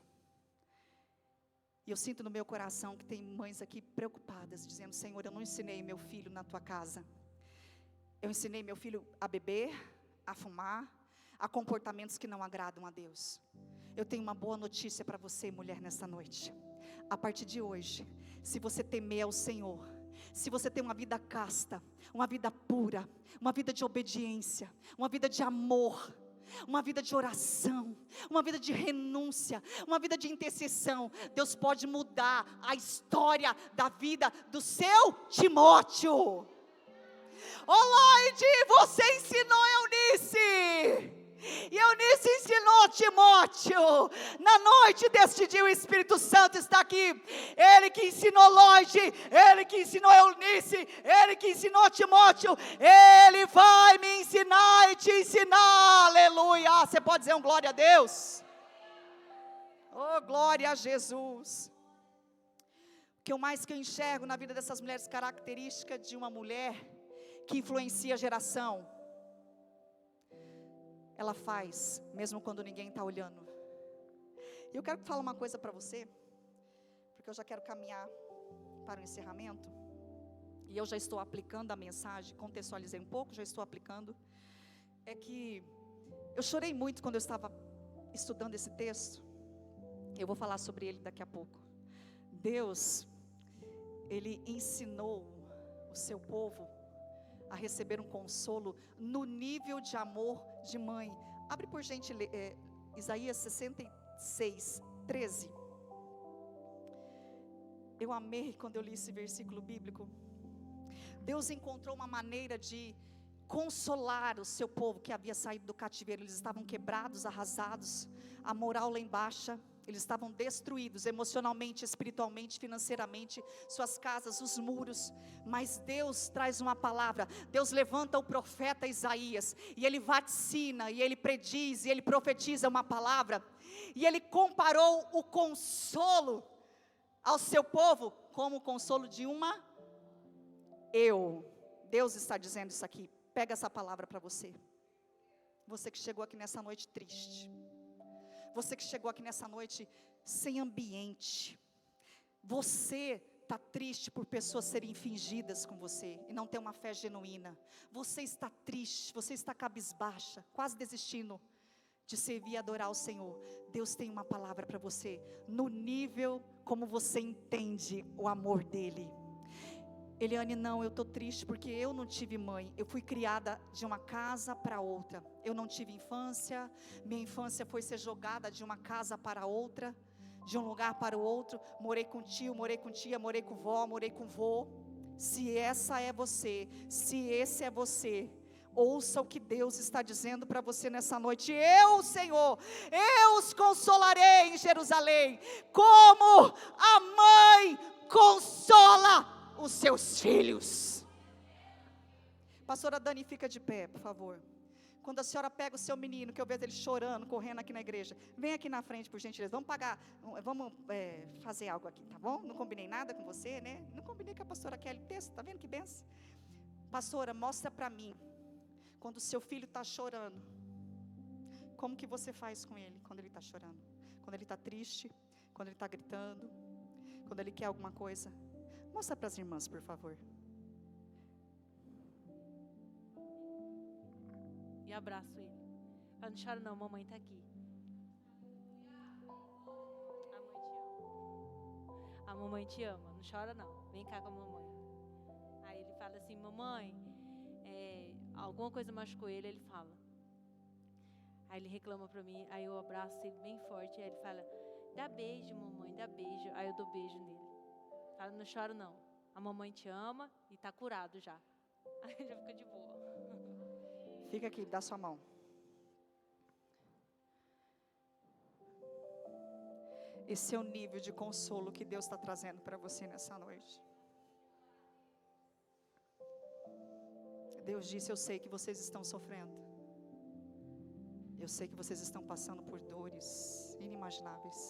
E E eu sinto no meu coração que tem mães aqui preocupadas, dizendo: Senhor, eu não ensinei meu filho na tua casa. Eu ensinei meu filho a beber, a fumar, a comportamentos que não agradam a Deus. Eu tenho uma boa notícia para você, mulher, nessa noite. A partir de hoje, se você temer ao Senhor, se você tem uma vida casta, uma vida pura, uma vida de obediência, uma vida de amor, uma vida de oração, uma vida de renúncia, uma vida de intercessão, Deus pode mudar a história da vida do seu Timóteo. Ô Lloyd, você ensinou Eunice, e Eunice ensinou Timóteo. Na noite deste dia o Espírito Santo está aqui. Ele que ensinou Lloyd, ele que ensinou Eunice, ele que ensinou Timóteo, ele vai me ensinar e te ensinar. Aleluia. Você pode dizer um glória a Deus? Oh, glória a Jesus. O que eu mais que eu enxergo na vida dessas mulheres, característica de uma mulher que influencia a geração, ela faz, mesmo quando ninguém está olhando. E eu quero falar uma coisa para você, porque eu já quero caminhar para o encerramento, e eu já estou aplicando a mensagem, contextualizei um pouco, já estou aplicando. É que eu chorei muito quando eu estava estudando esse texto. Eu vou falar sobre ele daqui a pouco. Deus, Ele ensinou o seu povo a receber um consolo no nível de amor de mãe. Abre por gentileza, Isaías 66, 13. Eu amei quando eu li esse versículo bíblico. Deus encontrou uma maneira de consolar o seu povo que havia saído do cativeiro. Eles estavam quebrados, arrasados, a moral lá embaixo. Eles estavam destruídos emocionalmente, espiritualmente, financeiramente, suas casas, os muros. Mas Deus traz uma palavra. Deus levanta o profeta Isaías, e ele vaticina, e ele prediz, e ele profetiza uma palavra. E ele comparou o consolo ao seu povo como o consolo de uma Deus está dizendo isso aqui. Pega essa palavra para você. Você que chegou aqui nessa noite triste. Você que chegou aqui nessa noite sem ambiente. Você está triste por pessoas serem fingidas com você e não ter uma fé genuína. Você está triste, você está cabisbaixa, quase desistindo de servir e adorar o Senhor. Deus tem uma palavra para você, no nível como você entende o amor dEle. Eliane, não, eu estou triste porque eu não tive mãe. Eu fui criada de uma casa para outra. Eu não tive infância. Minha infância foi ser jogada de uma casa para outra, de um lugar para o outro. Morei com tio, morei com tia, morei com vó, morei com vô. Se essa é você, se esse é você, ouça o que Deus está dizendo para você nessa noite. Eu, Senhor, eu os consolarei em Jerusalém, como a mãe consola os seus filhos. Pastora Dani, fica de pé, por favor. Quando a senhora pega o seu menino, que eu vejo ele chorando, correndo aqui na igreja, vem aqui na frente, por gentileza. Vamos fazer algo aqui, tá bom? Não combinei nada com você, né? Não combinei com a pastora Kelly. Texto, tá vendo que benção? Pastora, mostra para mim, quando o seu filho está chorando, como que você faz com ele quando ele está chorando? Quando ele está triste, quando ele está gritando, quando ele quer alguma coisa? Mostra para as irmãs, por favor. E abraço ele. Fala, não chora não, mamãe está aqui. A mamãe te ama, não chora não. Vem cá com a mamãe. Aí ele fala assim, mamãe, alguma coisa machucou ele, ele fala. Aí ele reclama para mim, aí eu abraço ele bem forte, aí ele fala, dá beijo, mamãe, dá beijo. Aí eu dou beijo nele. Fala, não chora não. A mamãe te ama e está curado já. Aí já fica de boa. Fica aqui, dá sua mão. Esse é o nível de consolo que Deus está trazendo para você nessa noite. Deus disse, eu sei que vocês estão sofrendo. Eu sei que vocês estão passando por dores inimagináveis.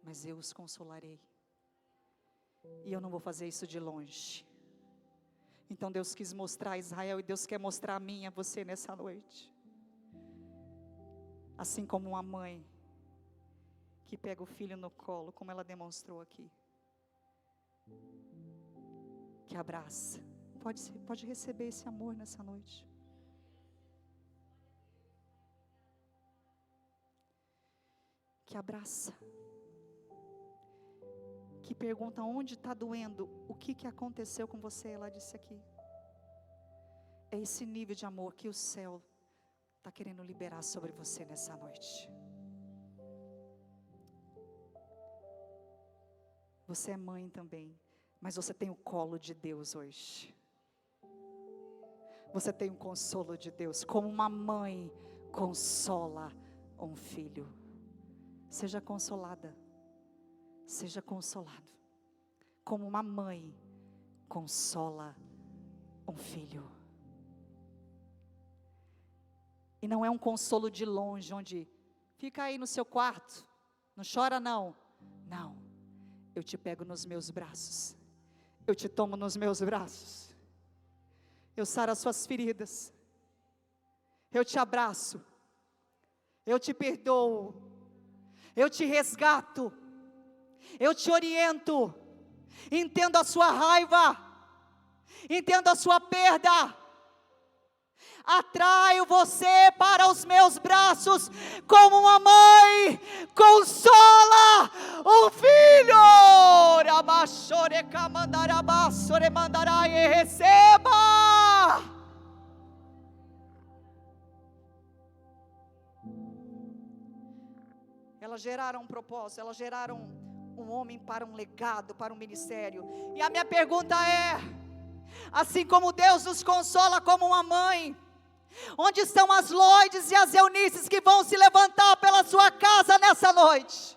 Mas eu os consolarei. E eu não vou fazer isso de longe. Então Deus quis mostrar a Israel, e Deus quer mostrar a mim e a você nessa noite. Assim como uma mãe que pega o filho no colo, como ela demonstrou aqui. Que abraça. Pode receber esse amor nessa noite. Que abraça. Que pergunta onde está doendo, o que aconteceu com você, ela disse aqui. É esse nível de amor que o céu está querendo liberar sobre você nessa noite. Você é mãe também, mas você tem o colo de Deus hoje. Você tem o consolo de Deus, como uma mãe consola um filho. Seja consolada, seja consolado, como uma mãe consola um filho. E não é um consolo de longe, onde fica aí no seu quarto, não chora não. Não, eu te pego nos meus braços, eu te tomo nos meus braços, eu saro as suas feridas, eu te abraço, eu te perdoo, eu te resgato, eu te oriento, entendo a sua raiva, entendo a sua perda, atraio você para os meus braços, como uma mãe consola um filho. Receba. Elas geraram um propósito, elas geraram um homem para um legado, para um ministério. E a minha pergunta é: assim como Deus nos consola como uma mãe, onde estão as Loides e as Eunices que vão se levantar pela sua casa nessa noite?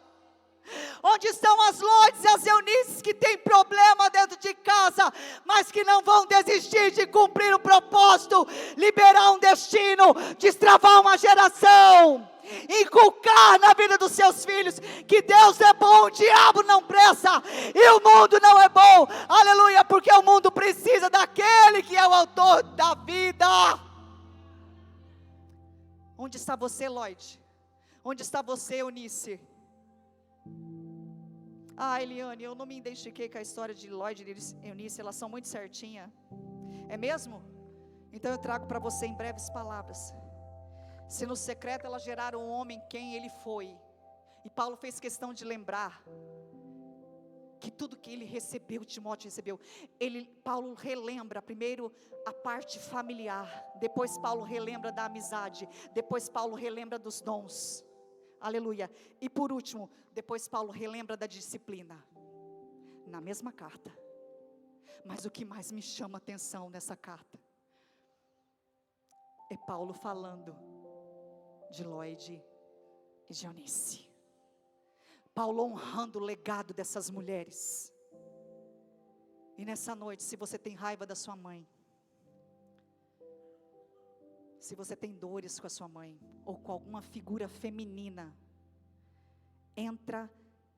Onde estão as Loides e as Eunices que têm problema dentro de casa, mas que não vão desistir de cumprir o propósito, liberar um destino, destravar uma geração, inculcar na vida dos seus filhos que Deus é bom, o diabo não presta e o mundo não é bom, aleluia, porque o mundo precisa daquele que é o autor da vida. Onde está você, Lloyd? Onde está você, Eunice? Eliane, eu não me identifiquei com a história de Lloyd e Eunice, elas são muito certinhas. É mesmo? Então eu trago para você em breves palavras. Se no secreto elas geraram um homem quem ele foi, e Paulo fez questão de lembrar que tudo que ele recebeu, Timóteo recebeu, Paulo relembra primeiro a parte familiar, depois Paulo relembra da amizade, depois Paulo relembra dos dons, aleluia, e por último, depois Paulo relembra da disciplina, na mesma carta. Mas o que mais me chama a atenção nessa carta, é Paulo falando de Lloyd e de Eunice, Paulo honrando o legado dessas mulheres. E nessa noite, se você tem raiva da sua mãe, se você tem dores com a sua mãe, ou com alguma figura feminina, entra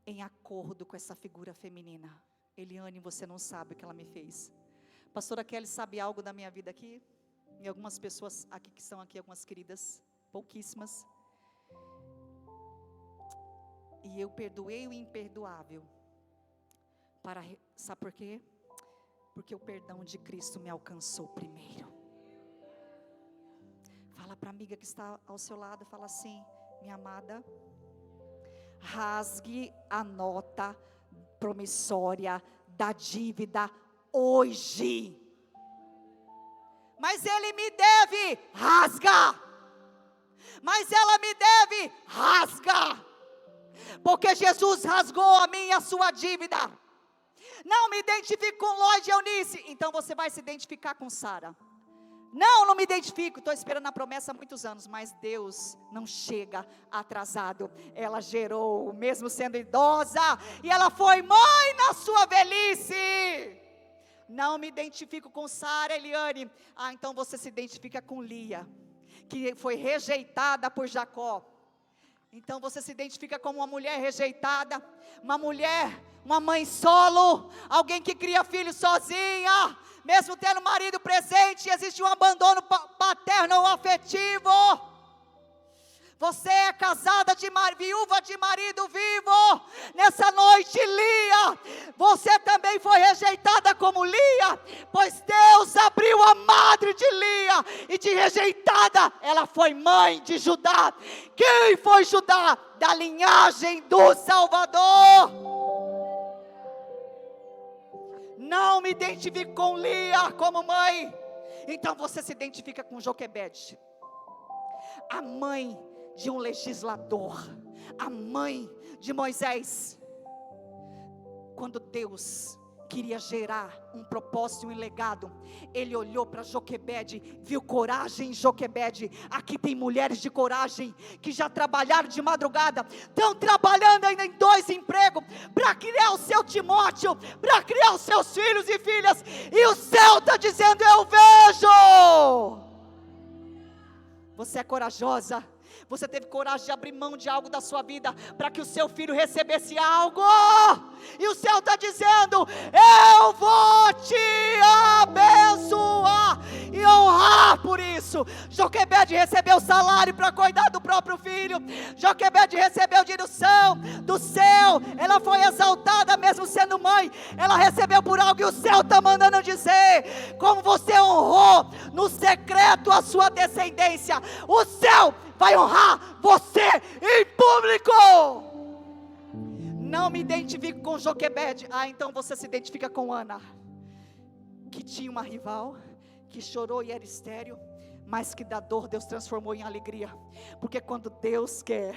em acordo com essa figura feminina. Eliane, você não sabe o que ela me fez. Pastora Kelly sabe algo da minha vida aqui? E algumas pessoas aqui que estão aqui, algumas queridas, pouquíssimas. E eu perdoei o imperdoável. Sabe por quê? Porque o perdão de Cristo me alcançou primeiro. Fala para a amiga que está ao seu lado, fala assim: minha amada, rasgue a nota promissória da dívida hoje. Mas ele me deve, rasga. Mas ela me deve, rasga. Porque Jesus rasgou a minha e a sua dívida. Não me identifico com Lloyd e Eunice, então você vai se identificar com Sara. Não me identifico, estou esperando a promessa há muitos anos, mas Deus não chega atrasado. Ela gerou, mesmo sendo idosa, e ela foi mãe na sua velhice. Não me identifico com Sara, Eliane. Então você se identifica com Lia, que foi rejeitada por Jacó. Então você se identifica como uma mulher rejeitada, uma mulher, uma mãe solo, alguém que cria filhos sozinha, mesmo tendo marido presente, existe um abandono paterno ou afetivo. Você é casada viúva de marido vivo. Nessa noite, Lia, você também foi rejeitada como Lia, pois Deus abriu a madre de Lia, e de rejeitada ela foi mãe de Judá. Quem foi Judá? Da linhagem do Salvador. Não me identifico com Lia como mãe. Então você se identifica com Joquebede, a mãe de um legislador, a mãe de Moisés. Quando Deus queria gerar um propósito e um legado, Ele olhou para Joquebede, viu coragem em Joquebede. Aqui tem mulheres de coragem, que já trabalharam de madrugada, estão trabalhando ainda em 2 empregos, para criar o seu Timóteo, para criar os seus filhos e filhas, e o céu está dizendo: eu vejo. Você é corajosa. Você teve coragem de abrir mão de algo da sua vida, para que o seu filho recebesse algo, e o céu está dizendo: eu vou te abençoar e honrar por isso. Joquebede recebeu salário para cuidar do próprio filho. Joquebede recebeu direção do céu. Ela foi exaltada mesmo sendo mãe. Ela recebeu por algo, e o céu está mandando dizer: como você honrou no secreto a sua descendência, o céu vai honrar você em público. Não me identifico com Joquebede. Então você se identifica com Ana, que tinha uma rival, que chorou e era estéril, mas que da dor Deus transformou em alegria. Porque quando Deus quer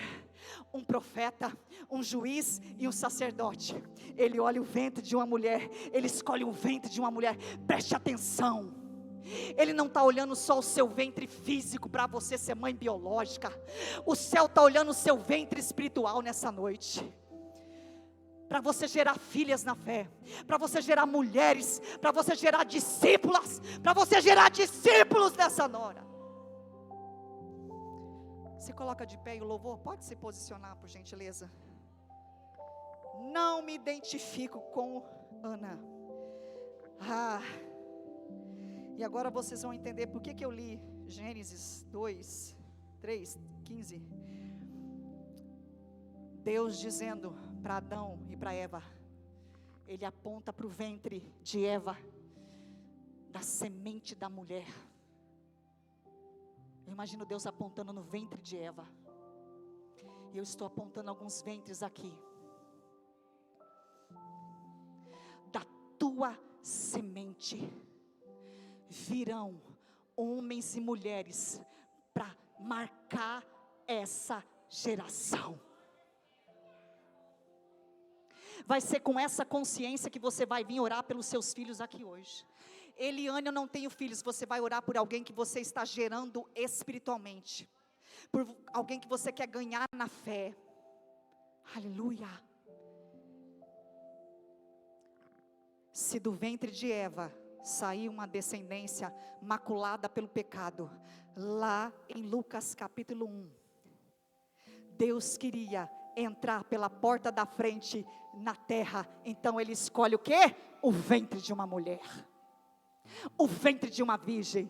um profeta, um juiz e um sacerdote, Ele olha o ventre de uma mulher, Ele escolhe o ventre de uma mulher. Preste atenção, Ele não está olhando só o seu ventre físico para você ser mãe biológica. O céu está olhando o seu ventre espiritual nessa noite, para você gerar filhas na fé, para você gerar mulheres, para você gerar discípulas, para você gerar discípulos nessa hora. Se coloca de pé, e o louvor pode se posicionar, por gentileza. Não me identifico com Ana. E agora vocês vão entender por que eu li Gênesis 2, 3, 15. Deus dizendo para Adão e para Eva, Ele aponta para o ventre de Eva, da semente da mulher. Eu imagino Deus apontando no ventre de Eva, e eu estou apontando alguns ventres aqui. Da tua semente virão homens e mulheres para marcar essa geração. Vai ser com essa consciência que você vai vir orar pelos seus filhos aqui hoje. Eliane, eu não tenho filhos. Você vai orar por alguém que você está gerando espiritualmente, por alguém que você quer ganhar na fé. Aleluia. Se do ventre de Eva saiu uma descendência maculada pelo pecado, lá em Lucas capítulo 1, Deus queria entrar pela porta da frente na terra. Então Ele escolhe o quê? O ventre de uma mulher, o ventre de uma virgem.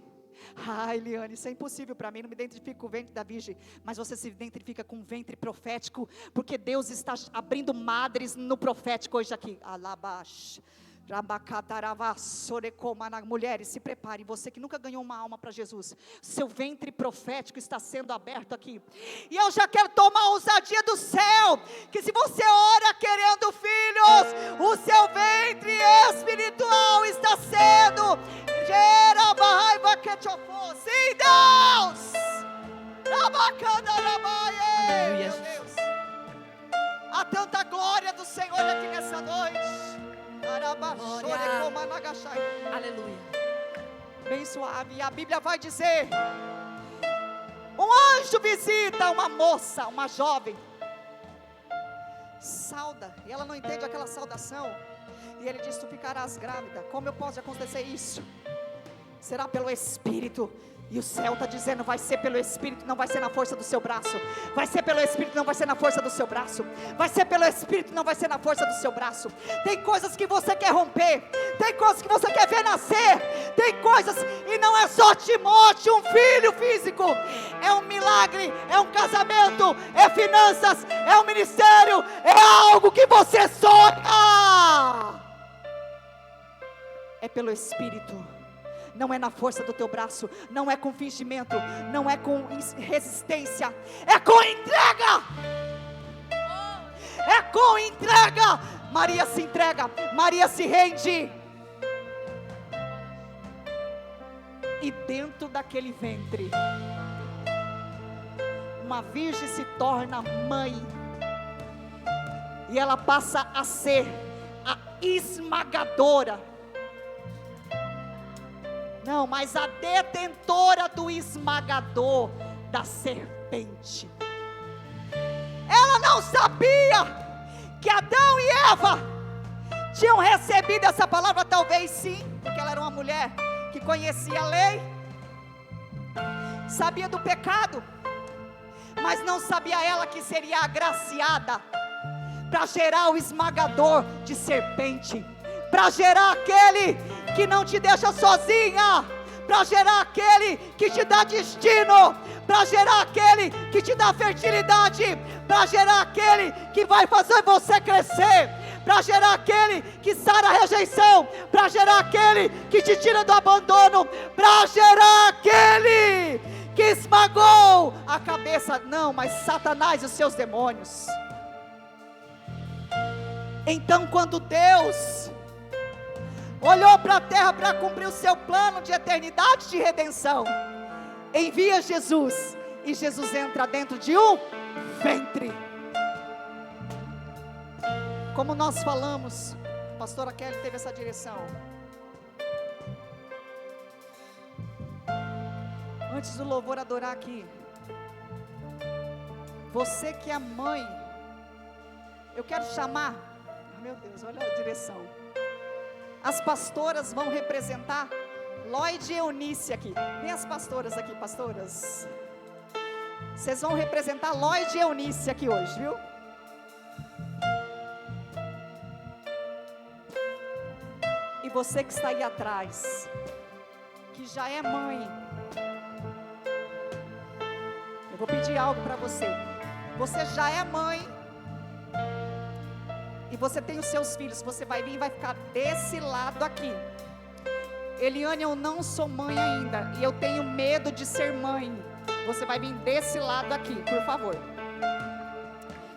Eliane, isso é impossível para mim, não me identifico com o ventre da virgem. Mas você se identifica com o ventre profético, porque Deus está abrindo madres no profético hoje aqui. Alabash. Mulheres, se preparem. Você que nunca ganhou uma alma para Jesus, seu ventre profético está sendo aberto aqui. E eu já quero tomar a ousadia do céu, que se você ora querendo filhos, o seu ventre espiritual está sendo. Sim, Deus. Meu Deus, há tanta glória do Senhor aqui nessa noite. Aleluia. Bem suave. E a Bíblia vai dizer: um anjo visita uma moça, uma jovem, sauda, e ela não entende aquela saudação, e ele diz: tu ficarás grávida. Como eu posso acontecer isso? Será pelo Espírito. E o céu está dizendo: vai ser pelo Espírito, não vai ser na força do seu braço. Vai ser pelo Espírito, não vai ser na força do seu braço. Vai ser pelo Espírito, não vai ser na força do seu braço. Tem coisas que você quer romper, tem coisas que você quer ver nascer, tem coisas, e não é só a Timóteo um filho físico. É um milagre, é um casamento, é finanças, é um ministério, é algo que você sonha. É pelo Espírito, não é na força do teu braço, não é com fingimento, não é com resistência, é com entrega. É com entrega. Maria se entrega, Maria se rende. E dentro daquele ventre, uma virgem se torna mãe. E ela passa a ser a esmagadora. Não, mas a detentora do esmagador da serpente. Ela não sabia que Adão e Eva tinham recebido essa palavra, talvez sim, porque ela era uma mulher que conhecia a lei, sabia do pecado, mas não sabia ela que seria agraciada para gerar o esmagador de serpente, para gerar aquele que não te deixa sozinha, para gerar aquele que te dá destino, para gerar aquele que te dá fertilidade, para gerar aquele que vai fazer você crescer, para gerar aquele que sara a rejeição, para gerar aquele que te tira do abandono, para gerar aquele que esmagou a cabeça, não, mas Satanás e os seus demônios. Então, quando Deus olhou para a terra para cumprir o seu plano de eternidade de redenção, envia Jesus, e Jesus entra dentro de um ventre. Como nós falamos, a pastora Kelly teve essa direção. Antes do louvor adorar aqui, você que é mãe, eu quero chamar, meu Deus, olha a direção. As pastoras vão representar Lloyd e Eunice aqui. Vem as pastoras aqui, pastoras. Vocês vão representar Lloyd e Eunice aqui hoje, viu? E você que está aí atrás, que já é mãe, eu vou pedir algo para você. Você já é mãe, e você tem os seus filhos, você vai vir e vai ficar desse lado aqui. Eliane, eu não sou mãe ainda, e eu tenho medo de ser mãe. Você vai vir desse lado aqui, por favor.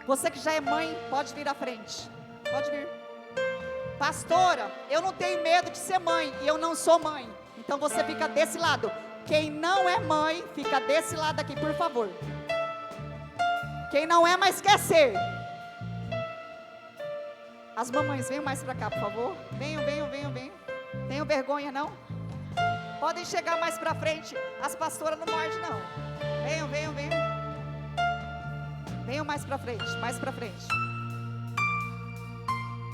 Você que já é mãe, pode vir à frente. Pode vir. Pastora, eu não tenho medo de ser mãe, e eu não sou mãe. Então você fica desse lado. Quem não é mãe, fica desse lado aqui, por favor. Quem não é, mas quer ser. As mamães, venham mais para cá, por favor. Venham. Tenham vergonha, não? Podem chegar mais para frente. As pastoras não mordem, não. Venham. Venham mais para frente.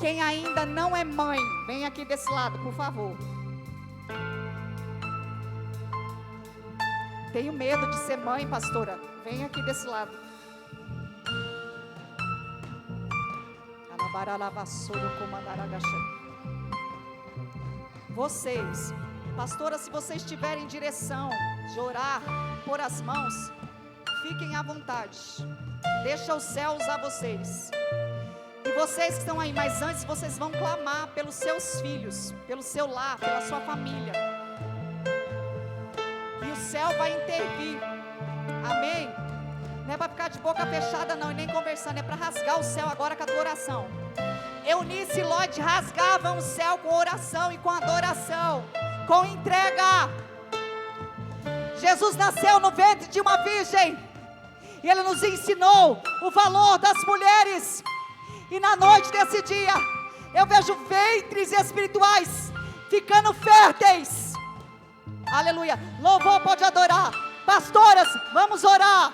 Quem ainda não é mãe, vem aqui desse lado, por favor. Tenho medo de ser mãe, pastora. Vem aqui desse lado. Vocês, pastora, se vocês tiverem direção de orar, pôr as mãos, fiquem à vontade. Deixa o céu usar vocês. E vocês que estão aí, mas antes vocês vão clamar pelos seus filhos, pelo seu lar, pela sua família. E o céu vai intervir. Amém? Não é para ficar de boca fechada não, e nem conversando, é para rasgar o céu agora com a tua oração. Eunice e Lloyd rasgavam o céu com oração e com adoração, com entrega. Jesus nasceu no ventre de uma virgem, e Ele nos ensinou o valor das mulheres. E na noite desse dia, eu vejo ventres espirituais ficando férteis. Aleluia. Louvor, pode adorar. Pastoras, vamos orar.